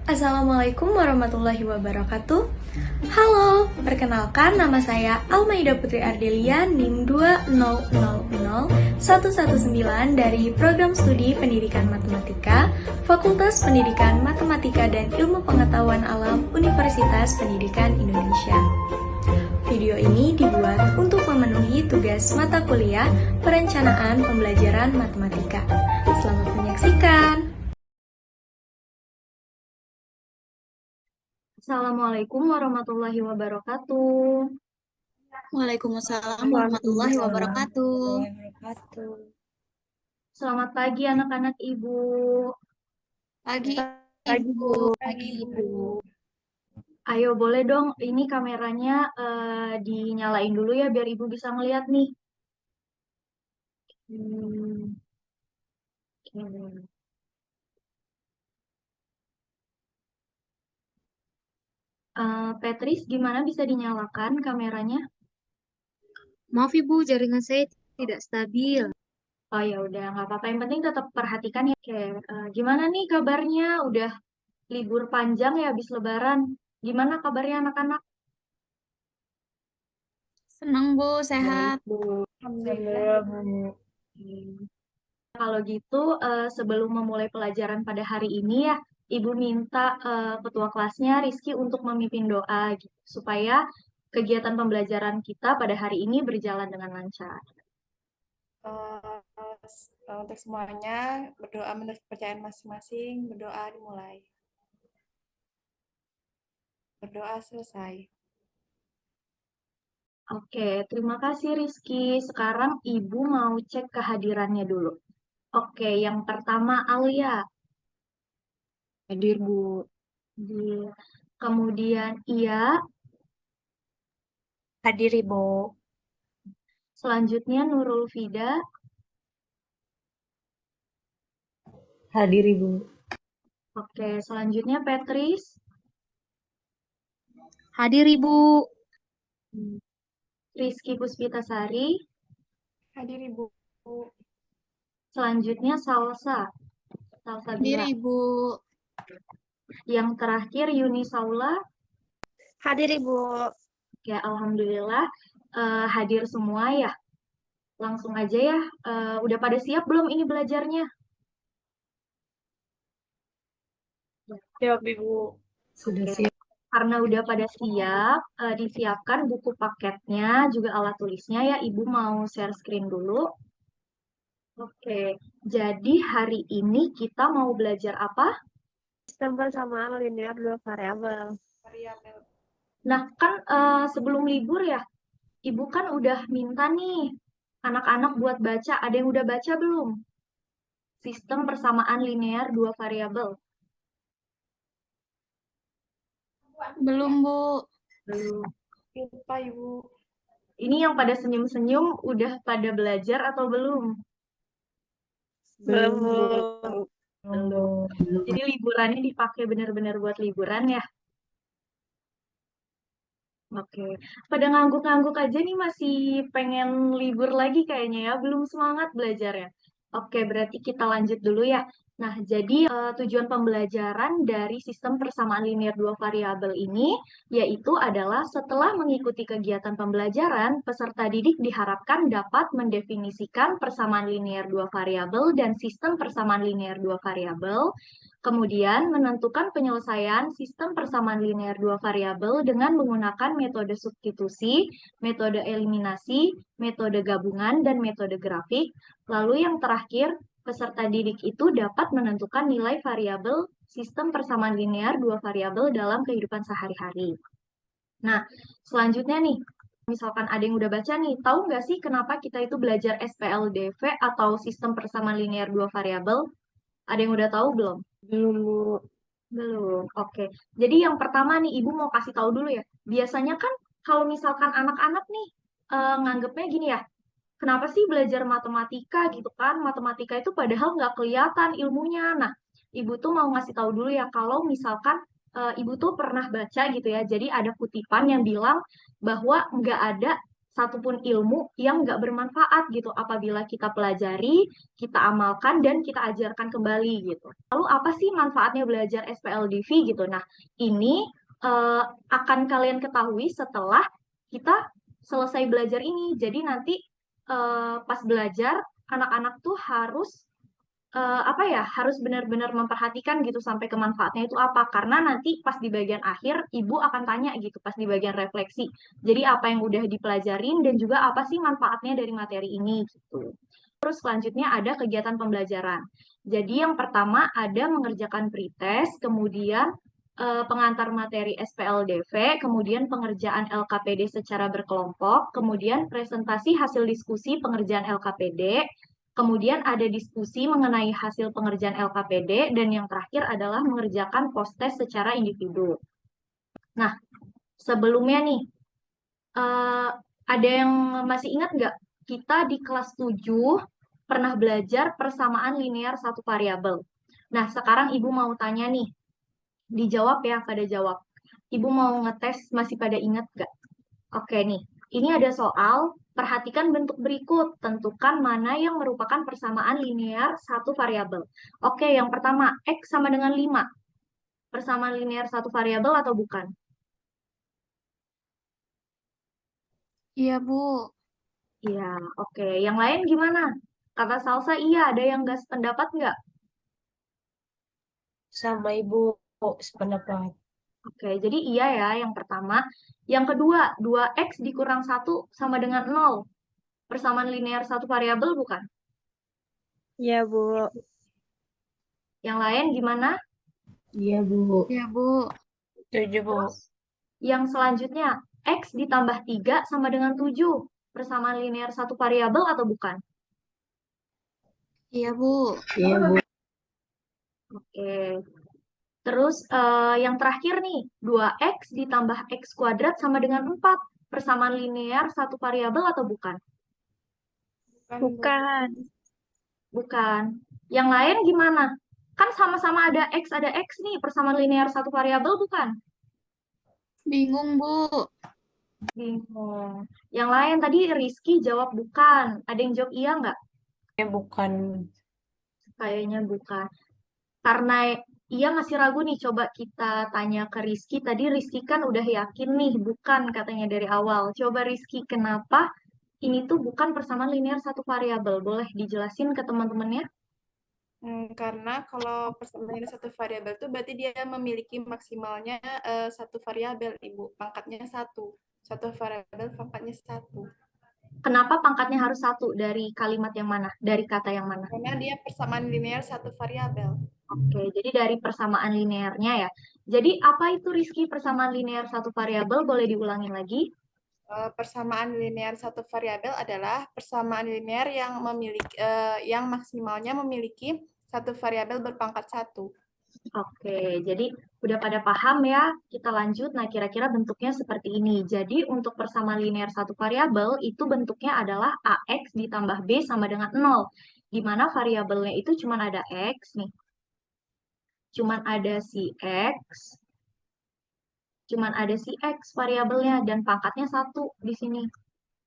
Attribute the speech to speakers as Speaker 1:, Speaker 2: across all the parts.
Speaker 1: Assalamualaikum warahmatullahi wabarakatuh. Halo, perkenalkan nama saya Almaida Putri Ardelia NIM 2000119 dari Program Studi Pendidikan Matematika, Fakultas Pendidikan Matematika dan Ilmu Pengetahuan Alam Universitas Pendidikan Indonesia. Video ini dibuat untuk memenuhi tugas mata kuliah Perencanaan Pembelajaran Matematika. Selamat menyaksikan. Assalamualaikum warahmatullahi wabarakatuh.
Speaker 2: Waalaikumsalam warahmatullahi wabarakatuh.
Speaker 1: Selamat pagi anak-anak Ibu.
Speaker 2: Pagi,
Speaker 3: Pagi,
Speaker 2: Ibu.
Speaker 3: Bu.
Speaker 2: Pagi, Ibu.
Speaker 1: Ayo boleh dong, ini kameranya dinyalain dulu ya biar Ibu bisa ngeliat nih. Oke. Petris, gimana bisa dinyalakan kameranya?
Speaker 3: Maaf Ibu, jaringan saya tidak stabil.
Speaker 1: Oh ya udah, nggak apa-apa. Yang penting tetap perhatikan ya. Oke, gimana nih kabarnya? Udah libur panjang ya habis Lebaran. Gimana kabarnya anak-anak?
Speaker 2: Senang, Bu, sehat.
Speaker 3: Bu.
Speaker 2: Alhamdulillah.
Speaker 1: Kalau gitu, sebelum memulai pelajaran pada hari ini ya, Ibu minta ketua kelasnya Rizky untuk memimpin doa gitu, supaya kegiatan pembelajaran kita pada hari ini berjalan dengan lancar.
Speaker 4: Untuk semuanya, berdoa menurut kepercayaan masing-masing, berdoa dimulai. Berdoa selesai.
Speaker 1: Oke, terima kasih Rizky. Sekarang Ibu mau cek kehadirannya dulu. Oke, yang pertama Alia.
Speaker 3: Hadir Bu.
Speaker 1: Kemudian Ia.
Speaker 2: Hadir, Ibu.
Speaker 1: Selanjutnya Nurul Fida.
Speaker 3: Hadir Ibu.
Speaker 1: Oke, selanjutnya Petris.
Speaker 3: Hadir Ibu.
Speaker 1: Rizky Puspitasari.
Speaker 4: Hadir Ibu.
Speaker 1: Selanjutnya Salsa. Salsa
Speaker 2: Hadir,
Speaker 1: Bila.
Speaker 2: Ibu.
Speaker 1: Yang terakhir Yuni Saula.
Speaker 3: Hadir Ibu.
Speaker 1: Ya, alhamdulillah hadir semua ya. Langsung aja ya. Udah pada siap belum ini belajarnya?
Speaker 3: Siap Ibu. Sudah siap.
Speaker 1: Karena udah pada siap, disiapkan buku paketnya, juga alat tulisnya ya. Ibu mau share screen dulu. Oke, jadi hari ini kita mau belajar apa?
Speaker 3: Sistem persamaan linear dua variabel.
Speaker 4: Variabel.
Speaker 1: Nah, kan sebelum libur ya, Ibu kan udah minta nih anak-anak buat baca. Ada yang udah baca belum? Sistem persamaan linear dua variabel.
Speaker 2: Belum, Bu.
Speaker 1: Belum.
Speaker 4: Lupa Ibu.
Speaker 1: Ini yang pada senyum-senyum udah pada belajar atau belum?
Speaker 3: Belum.
Speaker 1: Belum. Jadi liburannya dipakai benar-benar buat liburan ya? Oke. Pada ngangguk-ngangguk aja nih masih pengen libur lagi kayaknya ya. Belum semangat belajarnya. Oke, berarti kita lanjut dulu ya. Nah, jadi tujuan pembelajaran dari sistem persamaan linear dua variabel ini yaitu adalah setelah mengikuti kegiatan pembelajaran, peserta didik diharapkan dapat mendefinisikan persamaan linear dua variabel dan sistem persamaan linear dua variabel, kemudian menentukan penyelesaian sistem persamaan linear dua variabel dengan menggunakan metode substitusi, metode eliminasi, metode gabungan, dan metode grafik. Lalu yang terakhir, peserta didik itu dapat menentukan nilai variabel sistem persamaan linear dua variabel dalam kehidupan sehari-hari. Nah, selanjutnya nih, misalkan ada yang udah baca nih, tahu nggak sih kenapa kita itu belajar SPLDV atau sistem persamaan linear dua variabel? Ada yang udah tahu belum?
Speaker 3: Belum Bu.
Speaker 1: Belum. Oke. Jadi yang pertama nih, Ibu mau kasih tahu dulu ya. Biasanya kan kalau misalkan anak-anak nih nganggepnya gini ya, kenapa sih belajar matematika gitu kan? Matematika itu padahal nggak kelihatan ilmunya. Nah, Ibu tuh mau ngasih tahu dulu ya, kalau misalkan Ibu tuh pernah baca gitu ya, jadi ada kutipan yang bilang bahwa nggak ada satupun ilmu yang nggak bermanfaat gitu apabila kita pelajari, kita amalkan, dan kita ajarkan kembali gitu. Lalu apa sih manfaatnya belajar SPLDV gitu? Nah, ini akan kalian ketahui setelah kita selesai belajar ini. Jadi nanti pas belajar, anak-anak tuh harus apa ya, harus benar-benar memperhatikan gitu sampai ke manfaatnya itu apa. Karena nanti pas di bagian akhir, ibu akan tanya gitu pas di bagian refleksi. Jadi apa yang udah dipelajarin dan juga apa sih manfaatnya dari materi ini gitu. Terus selanjutnya ada kegiatan pembelajaran. Jadi yang pertama ada mengerjakan pretest, kemudian pengantar materi SPLDV, kemudian pengerjaan LKPD secara berkelompok, kemudian presentasi hasil diskusi pengerjaan LKPD, kemudian ada diskusi mengenai hasil pengerjaan LKPD, dan yang terakhir adalah mengerjakan post-test secara individu. Nah, sebelumnya nih, ada yang masih ingat nggak? Kita di kelas 7 pernah belajar persamaan linear satu variabel. Nah, sekarang Ibu mau tanya nih, dijawab ya, pada jawab. Ibu mau ngetes, masih pada ingat nggak? Oke nih, ini ada soal, perhatikan bentuk berikut, tentukan mana yang merupakan persamaan linear satu variabel. Oke, yang pertama, X sama dengan 5. Persamaan linear satu variabel atau bukan?
Speaker 2: Iya, Bu.
Speaker 1: Iya, oke. Yang lain gimana? Kata Salsa, iya. Ada yang nggak sependapat nggak?
Speaker 5: Sama ibu sependapat.
Speaker 1: Oke, jadi iya ya yang pertama. Yang kedua, 2X dikurang 1 sama dengan 0. Persamaan linear satu variabel bukan?
Speaker 6: Iya, Bu.
Speaker 1: Yang lain gimana?
Speaker 5: Iya bu.
Speaker 2: Iya, Bu.
Speaker 5: Setuju bu.
Speaker 1: Terus yang selanjutnya, X ditambah 3 sama dengan 7. Persamaan linear satu variabel atau bukan?
Speaker 2: Iya, Bu.
Speaker 5: Iya bu.
Speaker 1: Oke. Terus yang terakhir nih, 2X ditambah X kuadrat sama dengan 4. Persamaan linear satu variabel atau bukan?
Speaker 4: Bukan, Bu.
Speaker 6: Bukan.
Speaker 1: Bukan. Yang lain gimana? Kan sama-sama ada X nih, persamaan linear satu variabel bukan?
Speaker 2: Bingung, Bu.
Speaker 1: Bingung. Yang lain tadi Rizky jawab bukan. Ada yang jawab iya nggak?
Speaker 5: Ya bukan.
Speaker 1: Kayaknya bukan. Karena iya masih ragu nih, coba kita tanya ke Rizky. Tadi Rizky kan udah yakin nih, bukan katanya dari awal. Coba Rizky, kenapa ini tuh bukan persamaan linear satu variabel? Boleh dijelasin ke teman-temannya?
Speaker 4: Karena kalau persamaan satu variabel itu berarti dia memiliki maksimalnya satu variabel, Ibu. Pangkatnya satu. Satu variabel pangkatnya satu.
Speaker 1: Kenapa pangkatnya harus satu? Dari kalimat yang mana? Dari kata yang mana?
Speaker 4: Karena dia persamaan linear satu variabel.
Speaker 1: Oke, jadi dari persamaan linearnya ya. Jadi apa itu Rizky persamaan linear satu variabel? Boleh diulangin lagi?
Speaker 4: Persamaan linear satu variabel adalah persamaan linear yang memiliki yang maksimalnya memiliki satu variabel berpangkat satu.
Speaker 1: Oke, jadi udah pada paham ya. Kita lanjut. Nah, kira-kira bentuknya seperti ini. Jadi untuk persamaan linear satu variabel itu bentuknya adalah AX ditambah B sama dengan 0. Di mana variabelnya itu cuma ada X nih. Cuman ada si X. Cuman ada si X variabelnya dan pangkatnya satu di sini.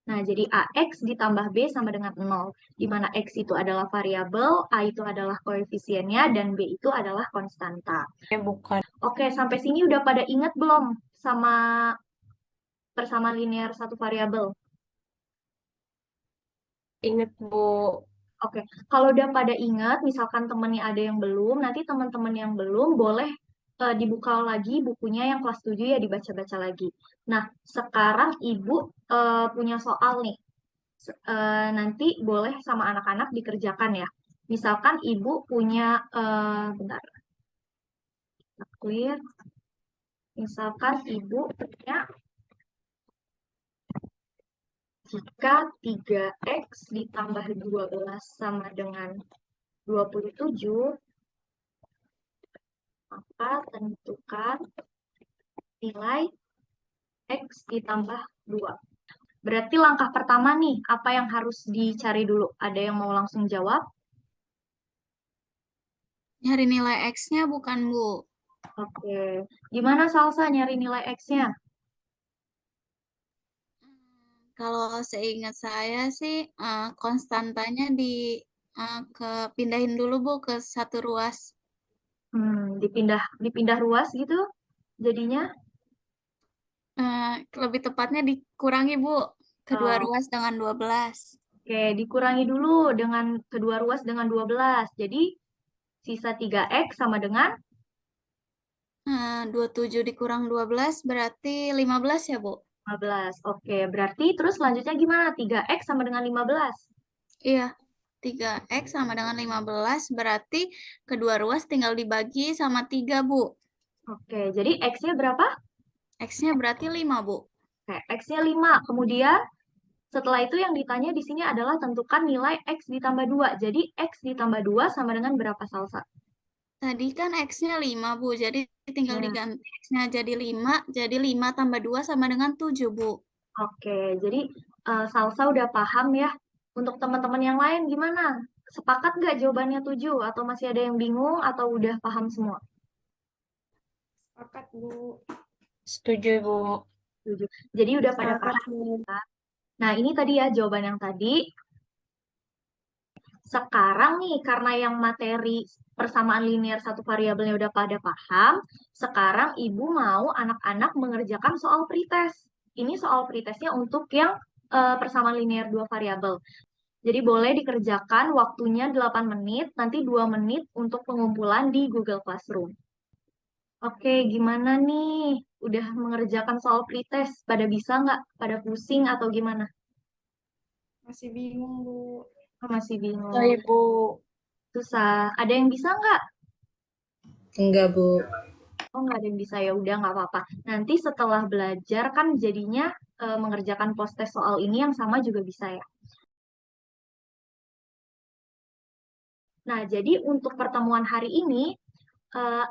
Speaker 1: Nah, jadi AX ditambah B sama dengan 0, di mana X itu adalah variabel, A itu adalah koefisiennya, dan B itu adalah konstanta.
Speaker 5: Ya bukan.
Speaker 1: Oke, sampai sini udah pada ingat belum sama persamaan linear satu variabel?
Speaker 5: Ingat bu.
Speaker 1: Oke, kalau udah pada ingat, misalkan temennya ada yang belum, nanti teman-teman yang belum boleh dibuka lagi bukunya yang kelas 7 ya, dibaca-baca lagi. Nah, sekarang Ibu punya soal nih. Nanti boleh sama anak-anak dikerjakan ya. Misalkan Ibu punya, bentar, clear. Misalkan Ibu punya jika 3X ditambah 12 sama dengan 27, maka tentukan nilai X ditambah 2. Berarti langkah pertama nih, apa yang harus dicari dulu? Ada yang mau langsung jawab?
Speaker 2: Nyari nilai X-nya bukan, Bu.
Speaker 1: Oke. Gimana Salsa nyari nilai X-nya?
Speaker 2: Kalau seingat saya sih konstantanya pindahin dulu Bu ke satu ruas.
Speaker 1: Dipindah ruas gitu jadinya.
Speaker 2: Lebih tepatnya dikurangi Bu, kedua
Speaker 1: Oh,
Speaker 2: ruas dengan 12.
Speaker 1: oke, dikurangi dulu dengan kedua ruas dengan 12. Jadi sisa 3X sama dengan
Speaker 2: 27 dikurang 12 berarti 15 ya Bu?
Speaker 1: 15. Oke, berarti terus selanjutnya gimana? 3X sama dengan 15.
Speaker 2: Iya, 3X sama dengan 15 berarti kedua ruas tinggal dibagi sama 3 Bu.
Speaker 1: Oke, jadi X-nya berapa?
Speaker 2: X-nya berarti 5 Bu.
Speaker 1: Oke, X-nya 5. Kemudian setelah itu yang ditanya di sini adalah tentukan nilai X ditambah 2. Jadi X ditambah 2 sama dengan berapa salsa?
Speaker 2: Tadi kan X-nya 5 Bu, jadi tinggal
Speaker 1: Ya.
Speaker 2: diganti X-nya jadi 5, jadi 5 tambah 2 sama dengan 7 Bu.
Speaker 1: Oke, jadi salsa udah paham ya. Untuk teman-teman yang lain gimana? Sepakat nggak jawabannya 7? Atau masih ada yang bingung atau udah paham semua?
Speaker 4: Sepakat, Bu.
Speaker 5: Setuju, Bu.
Speaker 1: 7. Jadi udah pada
Speaker 6: Sepakat,
Speaker 1: paham.
Speaker 6: Bu.
Speaker 1: Nah, ini tadi ya jawaban yang tadi. Sekarang nih, karena yang materi persamaan linear satu variabelnya udah pada paham, sekarang Ibu mau anak-anak mengerjakan soal pretest. Ini soal pretestnya untuk yang persamaan linear dua variabel. Jadi boleh dikerjakan waktunya 8 menit, nanti 2 menit untuk pengumpulan di Google Classroom. Oke, gimana nih? Udah mengerjakan soal pretest? Pada bisa nggak? Pada pusing atau gimana?
Speaker 4: Masih bingung, Bu.
Speaker 1: Masih
Speaker 5: Oh,
Speaker 1: bingung.
Speaker 5: Ibu.
Speaker 1: Susah. Ada yang bisa nggak?
Speaker 7: Enggak, Bu.
Speaker 1: Oh, nggak ada yang bisa, ya udah nggak apa-apa. Nanti setelah belajar kan jadinya mengerjakan post test soal ini yang sama juga bisa ya. Nah, jadi untuk pertemuan hari ini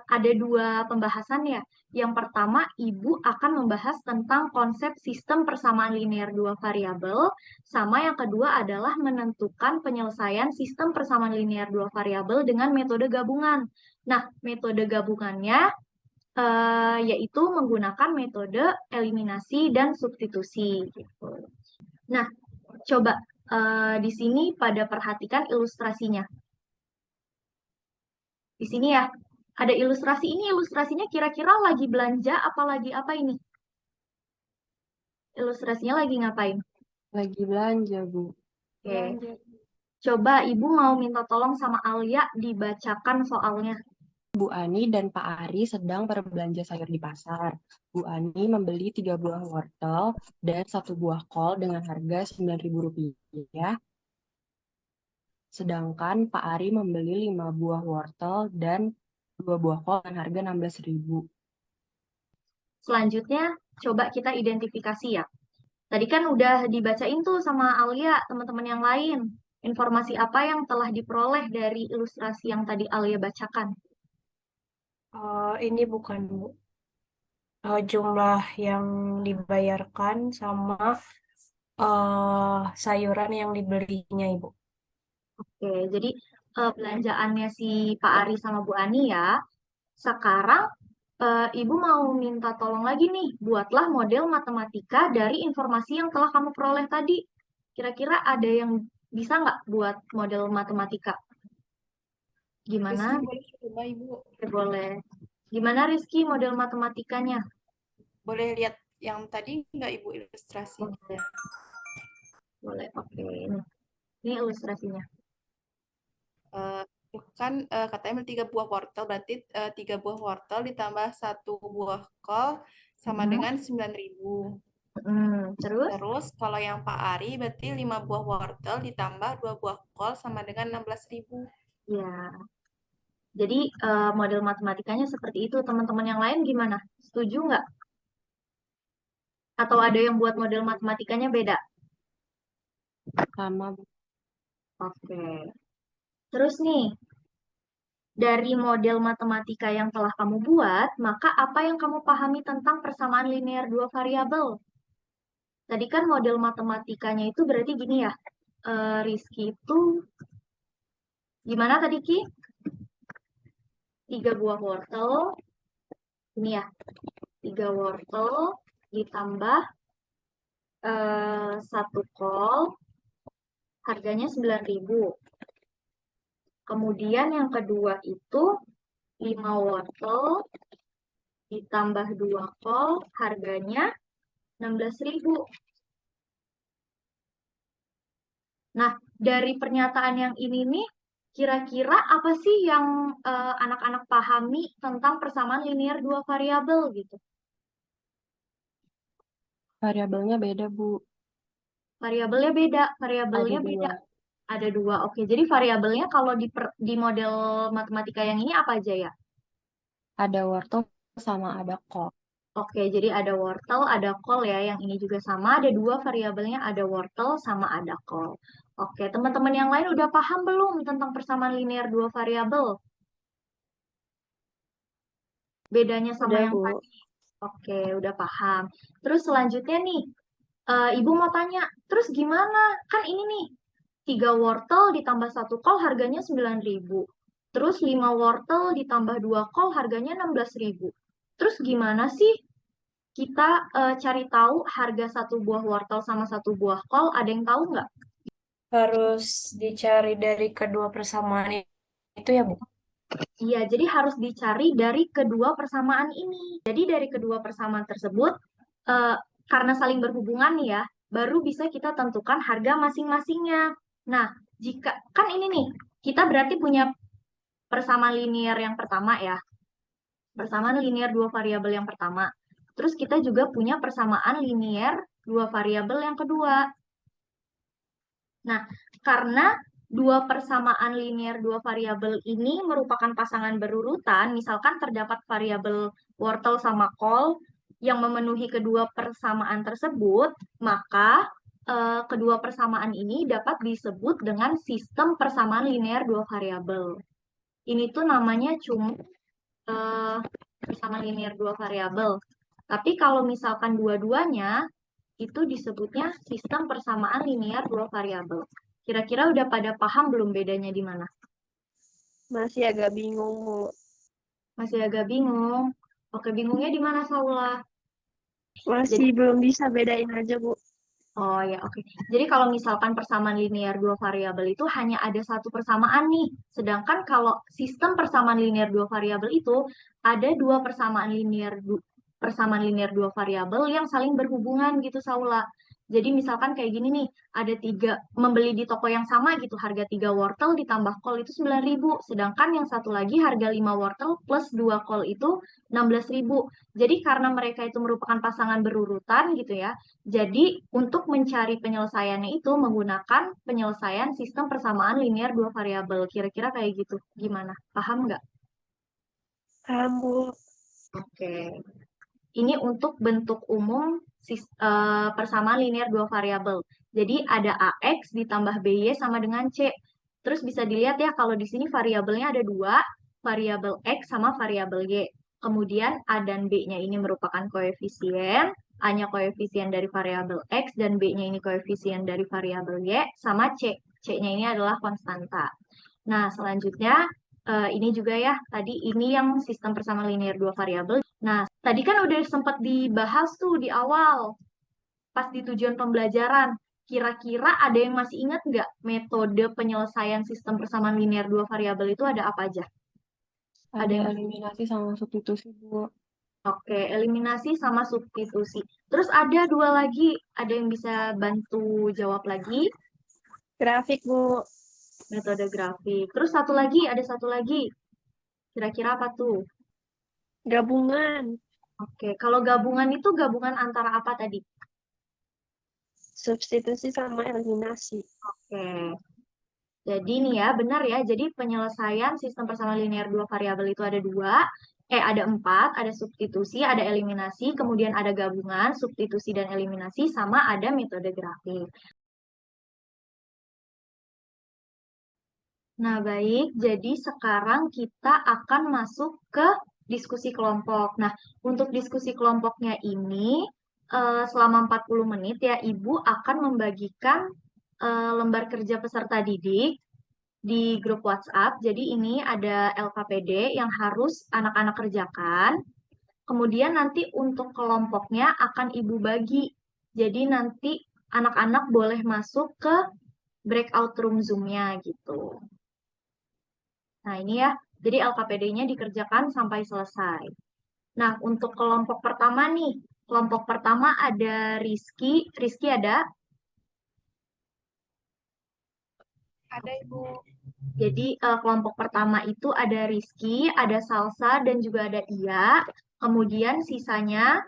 Speaker 1: ada 2 pembahasan ya. Yang pertama, Ibu akan membahas tentang konsep sistem persamaan linear dua variabel, sama yang kedua adalah menentukan penyelesaian sistem persamaan linear dua variabel dengan metode gabungan. Nah, metode gabungannya yaitu menggunakan metode eliminasi dan substitusi gitu. Nah, coba di sini pada perhatikan ilustrasinya. Di sini ya, ada ilustrasi ini, ilustrasinya kira-kira lagi belanja apa lagi apa ini? Ilustrasinya lagi ngapain?
Speaker 7: Lagi belanja, Bu.
Speaker 1: Oke,
Speaker 4: Belanja.
Speaker 1: coba Ibu mau minta tolong sama Alia dibacakan soalnya.
Speaker 7: Bu Ani dan Pak Ari sedang berbelanja sayur di pasar. Bu Ani membeli 3 buah wortel dan 1 buah kol dengan harga Rp9.000. Sedangkan Pak Ari membeli 5 buah wortel dan 2 buah kol dengan harga Rp16.000.
Speaker 1: Selanjutnya, coba kita identifikasi ya. Tadi kan udah dibacain tuh sama Alia, teman-teman yang lain. Informasi apa yang telah diperoleh dari ilustrasi yang tadi Alia bacakan?
Speaker 5: Ini bukan, Bu. Jumlah yang dibayarkan sama sayuran yang dibelinya, Ibu.
Speaker 1: Oke, jadi belanjaannya si Pak Ari sama Bu Ani ya. Sekarang Ibu mau minta tolong lagi nih, buatlah model matematika dari informasi yang telah kamu peroleh tadi. Kira-kira ada yang bisa nggak buat model matematika? Gimana?
Speaker 4: Rizky boleh coba, Ibu.
Speaker 1: Oke, boleh. Gimana Rizky model matematikanya?
Speaker 4: Boleh lihat yang tadi nggak, Ibu, ilustrasi?
Speaker 1: Boleh. Boleh, oke. Ini ilustrasinya.
Speaker 4: Kan katanya 3 buah wortel, berarti 3 buah wortel ditambah 1 buah kol sama dengan 9.000.
Speaker 1: Terus?
Speaker 4: Terus kalau yang Pak Ari berarti 5 buah wortel ditambah 2 buah kol sama dengan 16.000.
Speaker 1: Ya. Jadi model matematikanya seperti itu. Teman-teman yang lain gimana? Setuju nggak? Atau ada yang buat model matematikanya beda?
Speaker 7: Sama, Bu.
Speaker 1: Oke. Terus nih, dari model matematika yang telah kamu buat, maka apa yang kamu pahami tentang persamaan linear dua variabel? Tadi kan model matematikanya itu berarti gini ya, Rizky itu gimana tadi Ki? 3 buah wortel, ini ya, 3 wortel ditambah satu kol harganya 9.000. Kemudian yang kedua itu 5 wortel ditambah 2 kol harganya 16.000. Nah, dari pernyataan yang ini nih, kira-kira apa sih yang anak-anak pahami tentang persamaan linear dua variabel gitu?
Speaker 7: Variabelnya beda, Bu.
Speaker 1: Variabelnya beda,
Speaker 7: Ada
Speaker 1: variabelnya beda.
Speaker 7: dua.
Speaker 1: Ada dua. Oke, jadi variabelnya kalau di model matematika yang ini apa aja ya?
Speaker 7: Ada wortel sama ada kol.
Speaker 1: Oke, jadi ada wortel, ada kol ya. Yang ini juga sama, ada dua variabelnya, ada wortel sama ada kol. Oke, teman-teman yang lain udah paham belum tentang persamaan linear dua variabel? Bedanya sama
Speaker 6: Udah,
Speaker 1: yang
Speaker 6: Bu.
Speaker 1: tadi? Oke, udah paham. Terus selanjutnya nih, Ibu mau tanya, terus gimana? Kan ini nih, 3 wortel ditambah 1 kol harganya 9.000. Terus 5 wortel ditambah 2 kol harganya 16.000. Terus gimana sih kita cari tahu harga satu buah wortel sama satu buah kol? Ada yang tahu nggak?
Speaker 5: Harus dicari dari kedua persamaan itu ya, Bu?
Speaker 1: Iya, jadi harus dicari dari kedua persamaan ini. Jadi dari kedua persamaan tersebut, eh, karena saling berhubungan nih ya, baru bisa kita tentukan harga masing-masingnya. Nah, jika kan ini nih, kita berarti punya persamaan linear yang pertama ya, persamaan linear dua variabel yang pertama. Terus kita juga punya persamaan linear dua variabel yang kedua. Nah, karena dua persamaan linear dua variabel ini merupakan pasangan berurutan, misalkan terdapat variabel wortel sama kol yang memenuhi kedua persamaan tersebut, maka kedua persamaan ini dapat disebut dengan sistem persamaan linear dua variabel. Ini tuh namanya cuma persamaan linear dua variabel. Tapi kalau misalkan dua-duanya, itu disebutnya sistem persamaan linear dua variabel. Kira-kira udah pada paham belum bedanya di mana?
Speaker 6: Masih agak bingung, Bu.
Speaker 1: Masih agak bingung. Oke, bingungnya di mana, Saula?
Speaker 6: Masih belum bisa bedain aja, Bu.
Speaker 1: Oh ya, oke. Jadi kalau misalkan persamaan linear dua variabel itu hanya ada satu persamaan nih. Sedangkan kalau sistem persamaan linear dua variabel itu ada dua persamaan linear dua variabel yang saling berhubungan gitu, Saula. Jadi misalkan kayak gini nih, ada membeli di toko yang sama gitu, harga 3 wortel ditambah kol itu 9.000. Sedangkan yang satu lagi harga 5 wortel plus 2 kol itu 16.000. Jadi karena mereka itu merupakan pasangan berurutan gitu ya, jadi, untuk mencari penyelesaiannya itu menggunakan penyelesaian sistem persamaan linear dua variabel. Kira-kira kayak gitu. Gimana? Paham nggak?
Speaker 6: Paham, Bu.
Speaker 1: Oke. Ini untuk bentuk umum persamaan linear dua variabel. Jadi, ada AX ditambah BY sama dengan C. Terus bisa dilihat ya, kalau di sini variabelnya ada dua, variabel X sama variabel Y. Kemudian A dan B-nya ini merupakan koefisien, A-nya koefisien dari variabel X, dan B-nya ini koefisien dari variabel Y, sama C. C-nya ini adalah konstanta. Nah, selanjutnya, ini juga ya, tadi ini yang sistem persamaan linear dua variabel. Nah, tadi kan udah sempat dibahas tuh di awal, pas di tujuan pembelajaran. Kira-kira ada yang masih ingat nggak metode penyelesaian sistem persamaan linear dua variabel itu ada apa aja? Ada yang
Speaker 7: eliminasi sama substitusi, Bu.
Speaker 1: Oke, eliminasi sama substitusi. Terus ada dua lagi, ada yang bisa bantu jawab lagi?
Speaker 6: Grafik, Bu.
Speaker 1: Metode grafik. Terus ada satu lagi. Kira-kira apa tuh?
Speaker 6: Gabungan.
Speaker 1: Oke, kalau gabungan itu gabungan antara apa tadi?
Speaker 6: Substitusi sama eliminasi.
Speaker 1: Oke. Jadi nih ya, benar ya. Jadi penyelesaian sistem persamaan linear dua variabel itu ada empat, ada substitusi, ada eliminasi, kemudian ada gabungan, substitusi dan eliminasi, sama ada metode grafik. Nah, baik. Jadi sekarang kita akan masuk ke diskusi kelompok. Nah, untuk diskusi kelompoknya ini, selama 40 menit ya, Ibu akan membagikan lembar kerja peserta didik di grup WhatsApp. Jadi ini ada LKPD yang harus anak-anak kerjakan. Kemudian nanti untuk kelompoknya akan Ibu bagi. Jadi nanti anak-anak boleh masuk ke breakout room Zoom-nya gitu. Nah, ini ya. Jadi LKPD-nya dikerjakan sampai selesai. Nah, untuk kelompok pertama nih. Kelompok pertama ada Rizky. Rizky ada?
Speaker 4: Ada Ibu.
Speaker 1: Jadi kelompok pertama itu ada Rizky, ada Salsa, dan juga ada Iya. Kemudian sisanya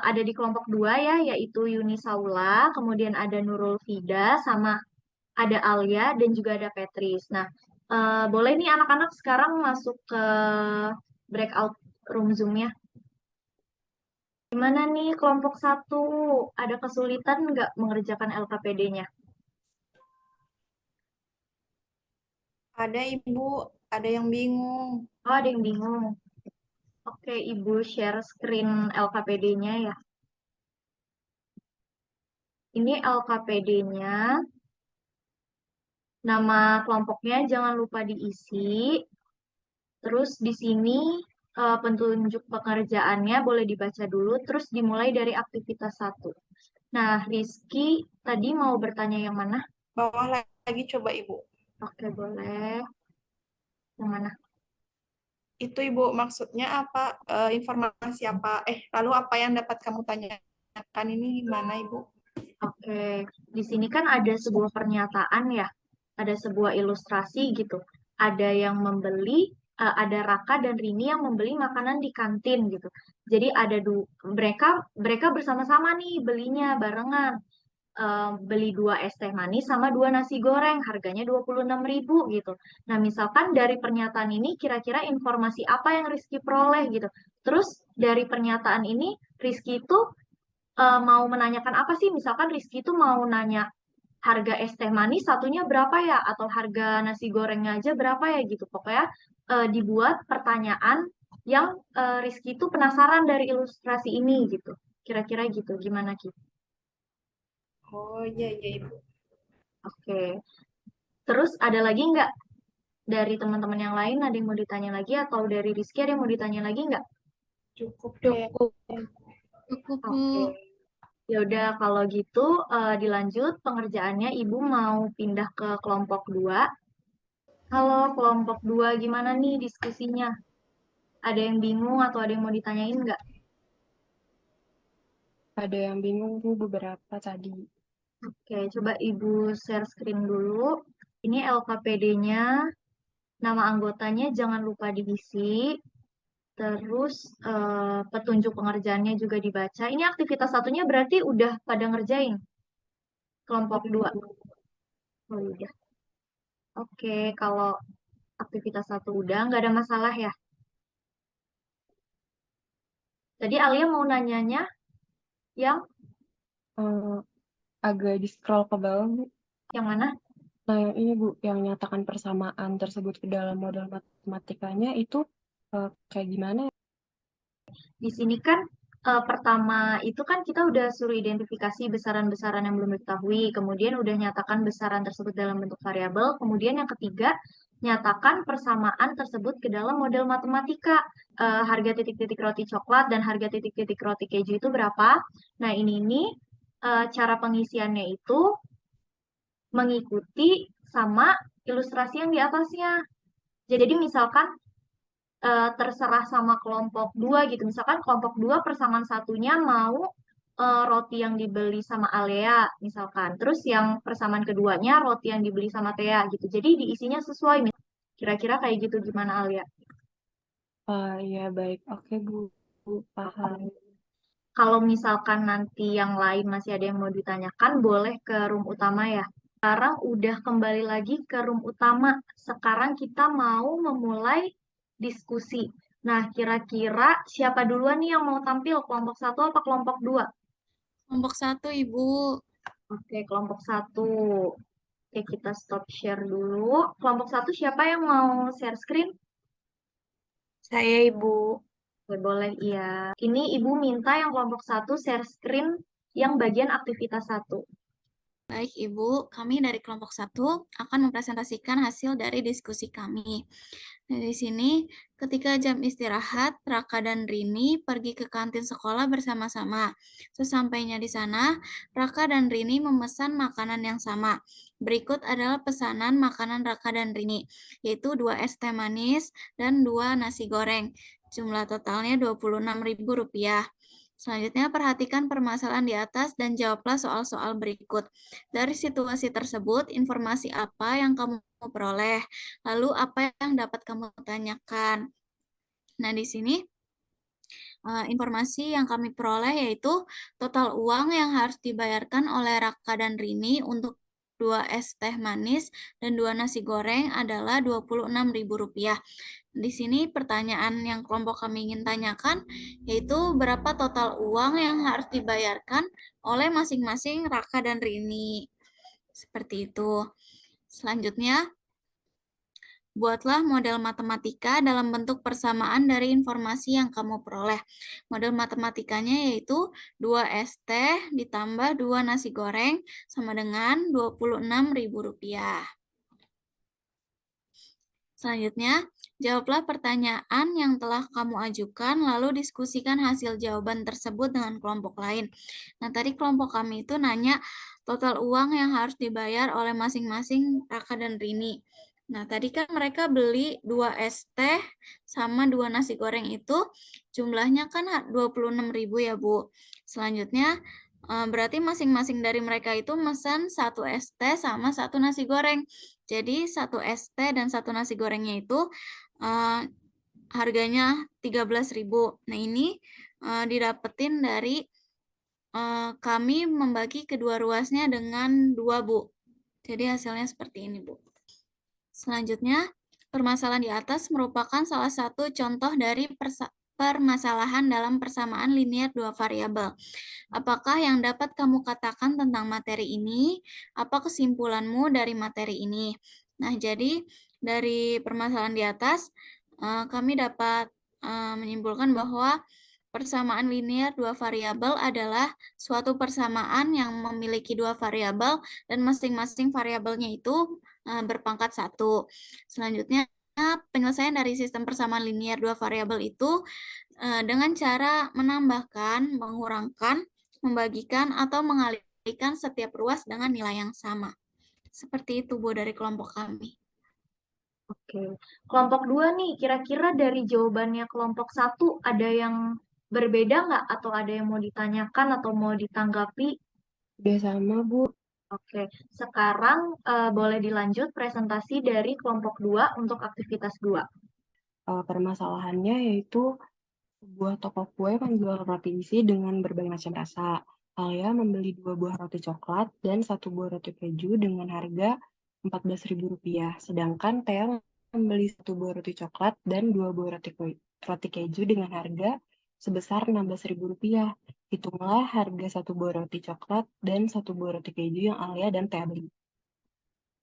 Speaker 1: ada di kelompok dua ya, yaitu Yuni Saula, kemudian ada Nurul Fida, sama ada Alia, dan juga ada Petris. Nah, boleh nih anak-anak sekarang masuk ke breakout room Zoom-nya. Gimana nih kelompok satu? Ada kesulitan nggak mengerjakan LKPD-nya?
Speaker 4: Ada Ibu, ada yang bingung.
Speaker 1: Oh, ada yang bingung. Oke, Ibu share screen LKPD-nya ya. Ini LKPD-nya. Nama kelompoknya jangan lupa diisi. Terus di sini petunjuk pekerjaannya boleh dibaca dulu. Terus dimulai dari aktivitas 1. Nah, Rizky tadi mau bertanya yang mana?
Speaker 4: Bawah lagi coba Ibu.
Speaker 1: Oke, boleh. Yang mana?
Speaker 4: Itu Ibu maksudnya apa? Informasi apa? Lalu apa yang dapat kamu tanyakan ini gimana Ibu?
Speaker 1: Oke, di sini kan ada sebuah pernyataan ya, ada sebuah ilustrasi gitu. Ada yang membeli, ada Raka dan Rini yang membeli makanan di kantin gitu. Jadi ada mereka bersama-sama nih belinya barengan. Beli 2 es teh manis sama 2 nasi goreng, harganya 26.000 gitu. Nah, misalkan dari pernyataan ini kira-kira informasi apa yang Rizky peroleh gitu. Terus dari pernyataan ini Rizky itu mau menanyakan apa sih? Misalkan Rizky itu mau nanya harga es teh manis satunya berapa ya? Atau harga nasi gorengnya aja berapa ya gitu. Pokoknya dibuat pertanyaan yang Rizky itu penasaran dari ilustrasi ini gitu. Kira-kira gitu. Gimana Ki?
Speaker 4: Oh iya iya Ibu.
Speaker 1: Oke. Terus ada lagi nggak dari teman-teman yang lain ada yang mau ditanya lagi atau dari Rizky ada yang mau ditanya lagi nggak?
Speaker 4: Cukup kayak.
Speaker 2: Cukup, Bu.
Speaker 1: Oke. Ya udah kalau gitu dilanjut pengerjaannya Ibu mau pindah ke kelompok 2. Halo kelompok 2 gimana nih diskusinya? Ada yang bingung atau ada yang mau ditanyain nggak?
Speaker 7: Ada yang bingung Bu beberapa tadi.
Speaker 1: Oke, coba Ibu share screen dulu. Ini LKPD-nya, nama anggotanya jangan lupa diisi. Terus petunjuk pengerjaannya juga dibaca. Ini aktivitas satunya berarti udah pada ngerjain kelompok 2. Oh, udah. Oke, kalau aktivitas 1 udah, nggak ada masalah ya. Tadi Alia mau nanyanya yang
Speaker 7: Eh, agak di scroll ke bawah Bu.
Speaker 1: yang mana?
Speaker 7: Nah, yang ini Bu, yang nyatakan persamaan tersebut ke dalam model matematikanya itu kayak gimana ya?
Speaker 1: Di sini kan pertama itu kan kita udah suruh identifikasi besaran-besaran yang belum diketahui, kemudian udah nyatakan besaran tersebut dalam bentuk variabel, kemudian yang ketiga nyatakan persamaan tersebut ke dalam model matematika. Harga titik-titik roti coklat dan harga titik-titik roti keju itu berapa? Nah, ini cara pengisiannya itu mengikuti sama ilustrasi yang di atasnya. Jadi misalkan terserah sama kelompok 2 gitu. Misalkan kelompok 2 persamaan satunya mau roti yang dibeli sama Alea misalkan. Terus yang persamaan keduanya roti yang dibeli sama Thea gitu. Jadi diisinya sesuai. Kira-kira kayak gitu gimana Alia?
Speaker 7: Iya baik, oke Bu, paham.
Speaker 1: Kalau misalkan nanti yang lain masih ada yang mau ditanyakan, boleh ke room utama ya. Sekarang udah kembali lagi ke room utama. Sekarang kita mau memulai diskusi. Nah, kira-kira siapa duluan nih yang mau tampil? Kelompok 1 apa kelompok 2?
Speaker 2: Kelompok 1, Ibu.
Speaker 1: Oke, kelompok 1. Oke, kita stop share dulu. Kelompok 1 siapa yang mau share screen?
Speaker 5: Saya Ibu.
Speaker 1: Oke, boleh, iya. Ini Ibu minta yang kelompok 1 share screen yang bagian aktivitas 1.
Speaker 2: Baik, Ibu. Kami dari kelompok 1 akan mempresentasikan hasil dari diskusi kami. Dari sini, ketika jam istirahat, Raka dan Rini pergi ke kantin sekolah bersama-sama. Sesampainya di sana, Raka dan Rini memesan makanan yang sama. Berikut adalah pesanan makanan Raka dan Rini, yaitu 2 es teh manis dan 2 nasi goreng. Jumlah totalnya Rp26.000. Selanjutnya, perhatikan permasalahan di atas dan jawablah soal-soal berikut. Dari situasi tersebut, informasi apa yang kamu peroleh? Lalu, apa yang dapat kamu tanyakan? Nah, di sini informasi yang kami peroleh yaitu total uang yang harus dibayarkan oleh Raka dan Rini untuk 2 es teh manis dan 2 nasi goreng adalah Rp26.000. Di sini pertanyaan yang kelompok kami ingin tanyakan yaitu berapa total uang yang harus dibayarkan oleh masing-masing Raka dan Rini. Seperti itu. Selanjutnya, buatlah model matematika dalam bentuk persamaan dari informasi yang kamu peroleh. Model matematikanya yaitu 2 es teh ditambah 2 nasi goreng sama dengan Rp26.000. Selanjutnya, jawablah pertanyaan yang telah kamu ajukan, lalu diskusikan hasil jawaban tersebut dengan kelompok lain. Nah, tadi kelompok kami itu nanya total uang yang harus dibayar oleh masing-masing Raka dan Rini. Nah, tadi kan mereka beli 2 es teh sama 2 nasi goreng itu jumlahnya kan Rp26.000 ya, Bu. Selanjutnya, berarti masing-masing dari mereka itu pesan 1 es teh sama 1 nasi goreng. Jadi 1 es teh dan 1 nasi gorengnya itu harganya Rp13.000. Nah, ini didapetin dari kami membagi kedua ruasnya dengan 2, Bu. Jadi hasilnya seperti ini, Bu. Selanjutnya, permasalahan di atas merupakan salah satu contoh dari permasalahan dalam persamaan linear 2 variabel. Apakah yang dapat kamu katakan tentang materi ini? Apa kesimpulanmu dari materi ini? Nah, jadi dari permasalahan di atas, kami dapat menyimpulkan bahwa persamaan linear 2 variabel adalah suatu persamaan yang memiliki 2 variabel dan masing-masing variabelnya itu berpangkat 1. Selanjutnya, penyelesaian dari sistem persamaan linear 2 variabel itu dengan cara menambahkan, mengurangkan, membagikan, atau mengalihkan setiap ruas dengan nilai yang sama. Seperti itu, Bu, dari kelompok kami.
Speaker 1: Oke. Kelompok 2 nih, kira-kira dari jawabannya kelompok 1 ada yang berbeda nggak? Atau ada yang mau ditanyakan atau mau ditanggapi?
Speaker 7: Udah sama, Bu.
Speaker 1: Oke, sekarang boleh dilanjut presentasi dari kelompok 2 untuk aktivitas 2.
Speaker 7: Permasalahannya yaitu sebuah toko kue menjual roti isi dengan berbagai macam rasa. Alia membeli 2 buah roti coklat dan 1 buah roti keju dengan harga Rp14.000. Sedangkan Thea membeli 1 buah roti coklat dan 2 buah roti keju dengan harga sebesar Rp16.000. Hitunglah harga 1 buah roti coklat dan 1 buah roti keju yang Alia dan Thea beli.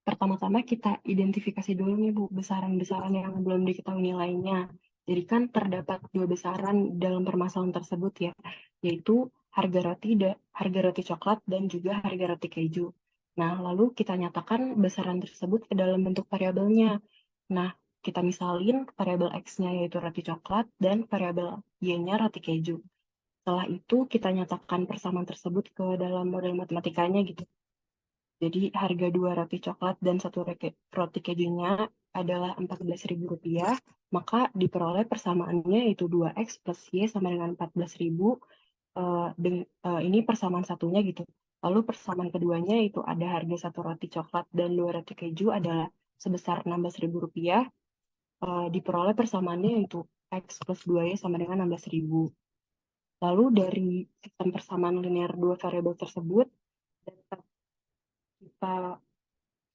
Speaker 7: Pertama-tama kita identifikasi dulu nih, Bu, besaran-besaran yang belum diketahui nilainya. Jadi kan terdapat 2 besaran dalam permasalahan tersebut ya, yaitu harga roti coklat dan juga harga roti keju. Nah, lalu kita nyatakan besaran tersebut ke dalam bentuk variabelnya. Nah, kita misalin variabel X-nya yaitu roti coklat dan variabel Y-nya roti keju. Setelah itu kita nyatakan persamaan tersebut ke dalam model matematikanya gitu. Jadi harga 2 roti coklat dan 1 roti kejunya adalah Rp14.000, maka diperoleh persamaannya yaitu 2X plus Y sama dengan 14.000. Ini persamaan satunya gitu. Lalu persamaan keduanya itu ada harga 1 roti coklat dan 2 roti keju adalah sebesar Rp16.000. Diperoleh persamaannya yaitu X plus 2Y sama dengan 16.000. Lalu dari sistem persamaan linear 2 variabel tersebut dapat kita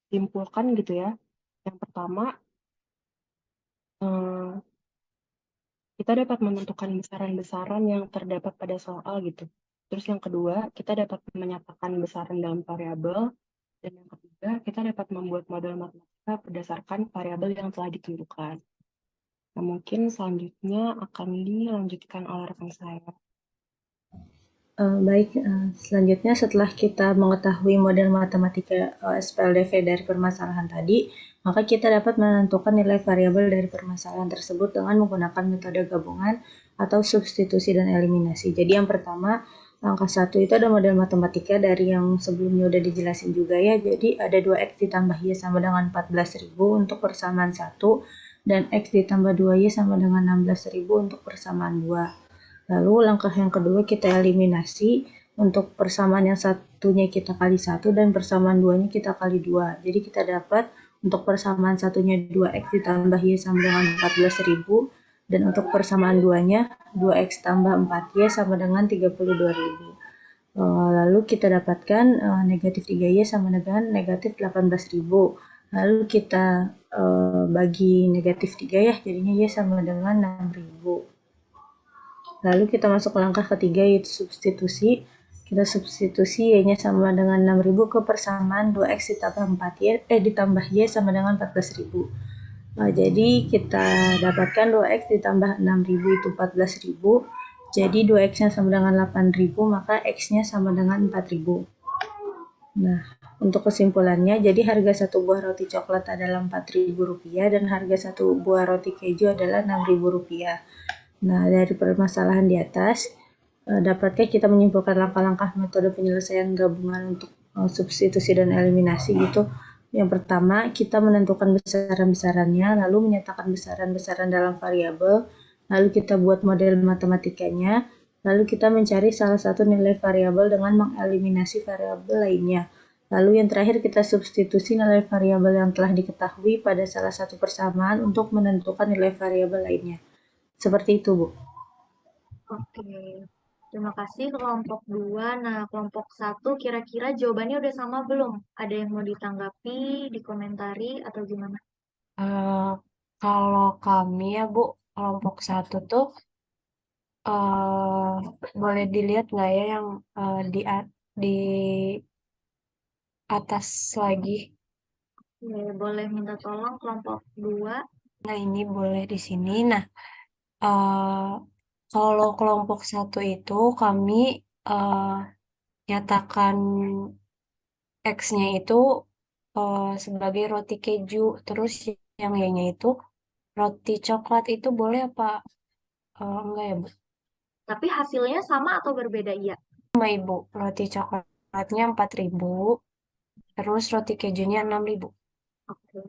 Speaker 7: simpulkan gitu ya. Yang pertama, kita dapat menentukan besaran-besaran yang terdapat pada soal gitu. Terus yang kedua, kita dapat menyatakan besaran dalam variabel. Dan yang ketiga, kita dapat membuat model matematika berdasarkan variabel yang telah ditentukan. Nah, mungkin selanjutnya akan dilanjutkan oleh rekan saya.
Speaker 8: Baik, selanjutnya setelah kita mengetahui model matematika SPLDV dari permasalahan tadi, maka kita dapat menentukan nilai variabel dari permasalahan tersebut dengan menggunakan metode gabungan atau substitusi dan eliminasi. Jadi yang pertama, langkah 1 itu ada model matematika dari yang sebelumnya udah dijelasin juga ya. Jadi ada 2x ditambah y sama dengan 14.000 untuk persamaan 1, dan x ditambah 2y sama dengan 16.000 untuk persamaan 2. Lalu langkah yang kedua kita eliminasi, untuk persamaan yang satunya kita kali 1 dan persamaan 2-nya kita kali 2. Jadi kita dapat untuk persamaan satunya 2x ditambah y sama dengan 14.000, dan untuk persamaan 2-nya 2x tambah 4y sama dengan 32.000. Lalu kita dapatkan negatif 3y sama dengan negatif 18.000. Lalu kita bagi negatif 3 ya, jadinya y sama dengan 6.000. Lalu kita masuk ke langkah ketiga, yaitu substitusi. Kita substitusi y-nya sama dengan 6.000 ke persamaan 2x ditambah 4y, y sama dengan 14.000. Jadi kita dapatkan 2x ditambah 6.000 itu 14.000. Jadi 2x-nya sama dengan 8.000, maka x-nya sama dengan 4.000. Nah, untuk kesimpulannya, jadi harga satu buah roti coklat adalah Rp4.000 dan harga satu buah roti keju adalah Rp6.000. Nah, dari permasalahan di atas, dapatkah kita menyimpulkan langkah-langkah metode penyelesaian gabungan untuk substitusi dan eliminasi gitu? Yang pertama, kita menentukan besaran-besarannya, lalu menyatakan besaran-besaran dalam variabel, lalu kita buat model matematikanya, lalu kita mencari salah satu nilai variabel dengan mengeliminasi variabel lainnya. Lalu yang terakhir kita substitusi nilai variabel yang telah diketahui pada salah satu persamaan untuk menentukan nilai variabel lainnya. Seperti itu, Bu.
Speaker 1: Oke, terima kasih kelompok 2. Nah, kelompok 1 kira-kira jawabannya udah sama belum? Ada yang mau ditanggapi, dikomentari, atau gimana?
Speaker 5: Kalau kami ya Bu, kelompok 1 tuh boleh dilihat nggak ya yang di atas lagi?
Speaker 1: Oke, boleh minta tolong kelompok 2.
Speaker 5: Nah, ini boleh di sini. Nah, kalau kelompok 1 itu kami nyatakan X-nya itu sebagai roti keju, terus yang Y-nya itu roti coklat. Itu boleh apa enggak ya, Bu?
Speaker 1: Tapi hasilnya sama atau berbeda? Iya.
Speaker 5: Sama, Ibu. Roti coklatnya 4.000, terus roti kejunya 6.000.
Speaker 1: Oke.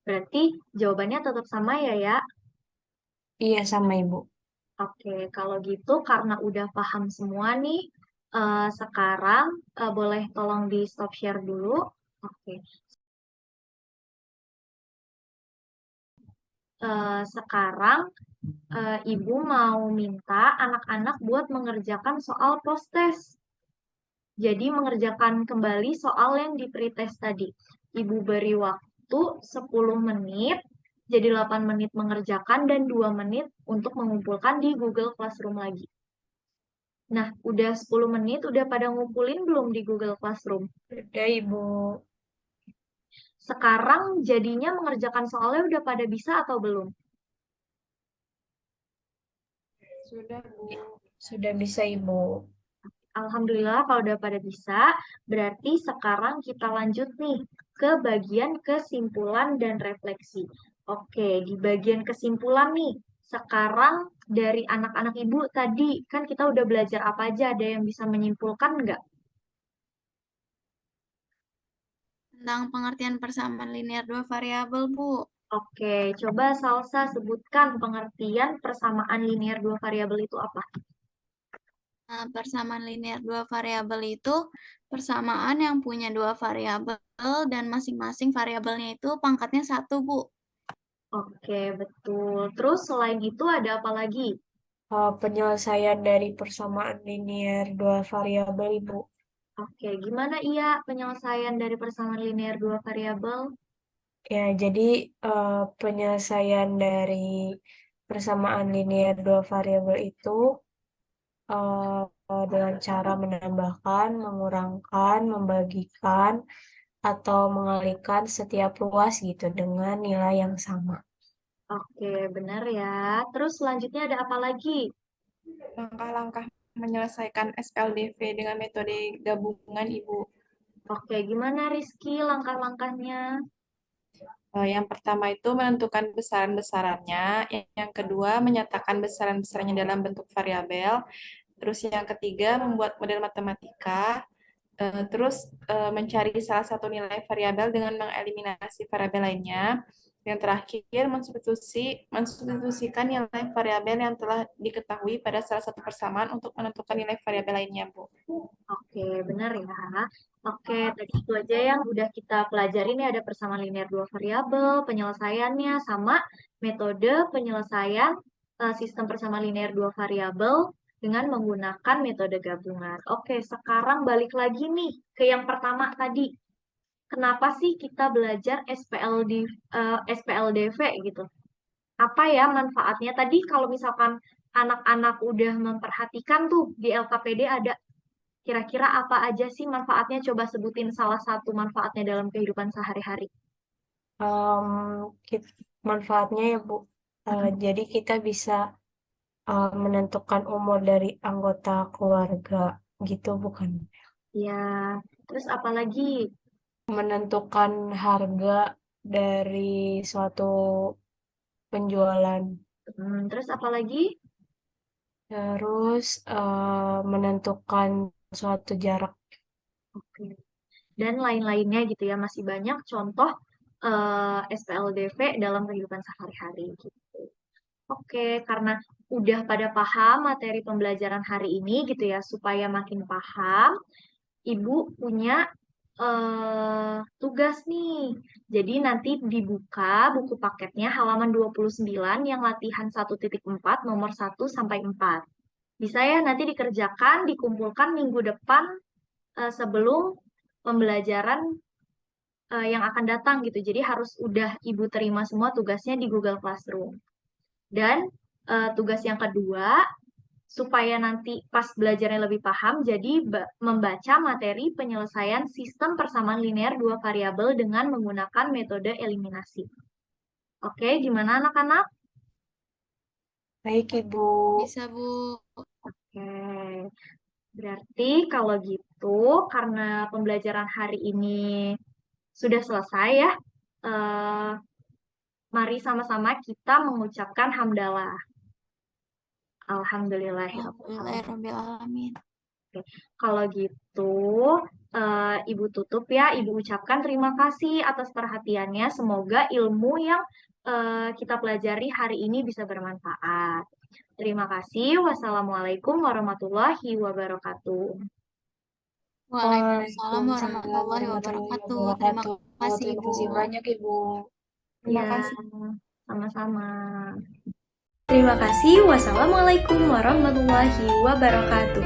Speaker 1: Berarti jawabannya tetap sama ya?
Speaker 5: Iya, sama, Ibu.
Speaker 1: Oke, kalau gitu karena udah paham semua nih, sekarang boleh tolong di stop share dulu. Oke. Sekarang Ibu mau minta anak-anak buat mengerjakan soal post-test. Jadi mengerjakan kembali soal yang di pretest tadi. Ibu beri waktu 10 menit, jadi 8 menit mengerjakan dan 2 menit untuk mengumpulkan di Google Classroom lagi. Nah, udah 10 menit, udah pada ngumpulin belum di Google Classroom?
Speaker 5: Udah, Ibu.
Speaker 1: Sekarang jadinya mengerjakan soalnya udah pada bisa atau belum?
Speaker 4: Sudah, Bu.
Speaker 5: Sudah bisa, Ibu.
Speaker 1: Alhamdulillah kalau udah pada bisa, berarti sekarang kita lanjut nih ke bagian kesimpulan dan refleksi. Oke, di bagian kesimpulan nih, sekarang dari anak-anak Ibu tadi, kan kita udah belajar apa aja, ada yang bisa menyimpulkan nggak?
Speaker 2: Tentang pengertian persamaan linear dua variabel, Bu.
Speaker 1: Oke, coba Salsa sebutkan pengertian persamaan linear dua variabel itu apa?
Speaker 2: Persamaan linear dua variabel itu persamaan yang punya dua variabel dan masing-masing variabelnya itu pangkatnya 1, Bu.
Speaker 1: Oke, betul. Terus selain itu ada apa lagi?
Speaker 5: Penyelesaian dari persamaan linear dua variabel, Ibu.
Speaker 1: Oke, gimana iya penyelesaian dari persamaan linear dua variabel?
Speaker 5: Ya, jadi penyelesaian dari persamaan linear dua variabel itu dengan cara menambahkan, mengurangkan, membagikan, atau mengalihkan setiap ruas gitu dengan nilai yang sama.
Speaker 1: Oke, benar ya. Terus selanjutnya ada apa lagi?
Speaker 4: Langkah-langkah menyelesaikan SPLDV dengan metode gabungan, Ibu.
Speaker 1: Oke, gimana Rizky langkah-langkahnya?
Speaker 4: Yang pertama itu menentukan besaran-besarannya, yang kedua menyatakan besaran-besarannya dalam bentuk variabel, terus yang ketiga membuat model matematika, terus mencari salah satu nilai variabel dengan mengeliminasi variabel lainnya, yang terakhir mensubstitusikan nilai variabel yang telah diketahui pada salah satu persamaan untuk menentukan nilai variabel lainnya, Bu.
Speaker 1: Oke, benar ya. Oke, tadi itu aja yang udah kita pelajari nih, ada persamaan linear dua variabel, penyelesaiannya, sama metode penyelesaian sistem persamaan linear dua variabel dengan menggunakan metode gabungan. Oke, sekarang balik lagi nih ke yang pertama tadi. Kenapa sih kita belajar SPLDV gitu? Apa ya manfaatnya? Tadi kalau misalkan anak-anak udah memperhatikan tuh di LKPD ada kira-kira apa aja sih manfaatnya? Coba sebutin salah satu manfaatnya dalam kehidupan sehari-hari.
Speaker 5: Manfaatnya ya Bu, jadi kita bisa menentukan umur dari anggota keluarga gitu bukan?
Speaker 1: Ya, terus apa lagi?
Speaker 5: Menentukan harga dari suatu penjualan,
Speaker 1: Terus apa lagi?
Speaker 5: terus menentukan suatu jarak.
Speaker 1: Oke. Dan lain-lainnya gitu ya, masih banyak contoh SPLDV dalam kehidupan sehari-hari gitu. Oke, karena udah pada paham materi pembelajaran hari ini gitu ya, supaya makin paham, Ibu punya tugas nih. Jadi nanti dibuka buku paketnya halaman 29 yang latihan 1.4 nomor 1 sampai 4. Bisa ya nanti dikerjakan, dikumpulkan minggu depan sebelum pembelajaran yang akan datang gitu. Jadi harus udah Ibu terima semua tugasnya di Google Classroom. Dan tugas yang kedua, supaya nanti pas belajarnya lebih paham, jadi membaca materi penyelesaian sistem persamaan linear dua variabel dengan menggunakan metode eliminasi. Oke, gimana anak-anak?
Speaker 5: Baik Ibu.
Speaker 2: Bisa, Bu.
Speaker 1: Oke, berarti kalau gitu, karena pembelajaran hari ini sudah selesai ya, mari sama-sama kita mengucapkan hamdalah. Alhamdulillahirrahmanirrahim.
Speaker 2: Alhamdulillahirrahmanirrahim.
Speaker 1: Kalau gitu, Ibu tutup ya. Ibu ucapkan terima kasih atas perhatiannya. Semoga ilmu yang kita pelajari hari ini bisa bermanfaat. Terima kasih. Wassalamualaikum warahmatullahi wabarakatuh.
Speaker 2: Waalaikumsalam warahmatullahi wabarakatuh. Terima kasih,
Speaker 5: Terima
Speaker 2: Ibu.
Speaker 5: kasih banyak Ibu.
Speaker 4: Terima
Speaker 1: Ya,
Speaker 4: kasih.
Speaker 1: sama-sama. Terima kasih. Wassalamualaikum warahmatullahi wabarakatuh.